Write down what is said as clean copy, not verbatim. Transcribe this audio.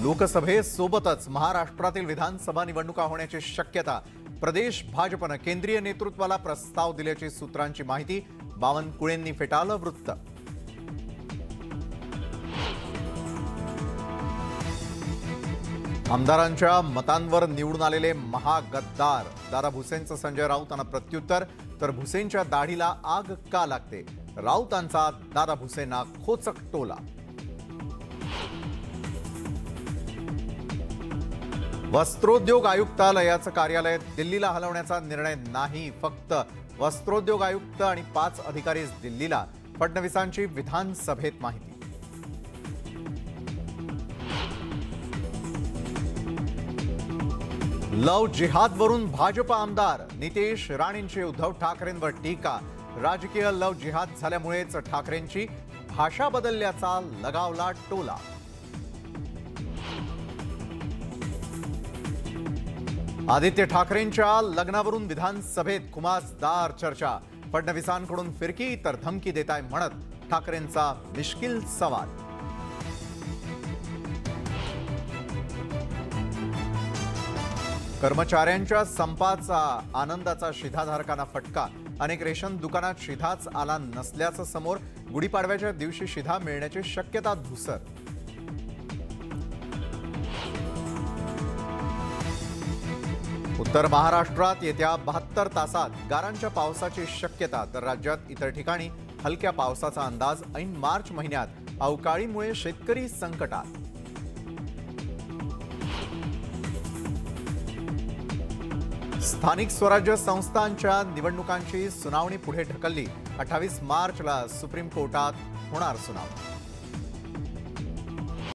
लोकसभेसोबतच महाराष्ट्रातील विधानसभा निवडणुका होण्याची शक्यता। प्रदेश भाजपने केंद्रीय नेतृत्वाला प्रस्ताव दिल्याची सूत्रांची माहिती। बावनकुळेंनी फेटाळलं वृत्त। आमदारांच्या मतांवर निवडून आलेले महागद्दार दादा भुसेंचं संजय राऊतांना प्रत्युत्तर। तर भुसेंच्या दाढीला आग का लागते, राऊतांचा दादा भुसेंना खोचक टोला। वस्त्रोद्योग आयुक्तालयाचं कार्यालय दिल्लीला हलवण्याचा निर्णय नाही, फक्त वस्त्रोद्योग आयुक्त आणि 5 अधिकारीच दिल्लीला। फडणवीसांची विधानसभेत माहिती। लव जिहादवरून भाजप आमदार नितेश राणेंची उद्धव ठाकरेंवर टीका। राजकीय लव जिहाद झाल्यामुळेच ठाकरेंची भाषा बदलल्याचा लगावला टोला। आदित्य ठाकरेंच्या लग्नावरून विधानसभेत खुमासदार चर्चा। फडणवीसांकडून फिरकी तर धमकी देताय म्हणत ठाकरेंचा मिश्किल सवाल। कर्मचाऱ्यांच्या संपाचा आनंदाचा शिधाधारकांना फटका। अनेक रेशन दुकानात शिधाच आला नसल्याचं समोर। गुढीपाडव्याच्या दिवशी शिधा मिळण्याची शक्यता धुसर। उत्तर महाराष्ट्रात येत्या 72 तासात गारांच्या पावसाची शक्यता। तर राज्यात इतर ठिकाणी हलक्या पावसाचा अंदाज। ऐन मार्च महिन्यात अवकाळीमुळे शेतकरी संकटात। स्थानिक स्वराज्य संस्थांच्या निवडणुकांची सुनावणी पुढे ढकलली। 28 मार्चला सुप्रीम कोर्टात होणार सुनावणी।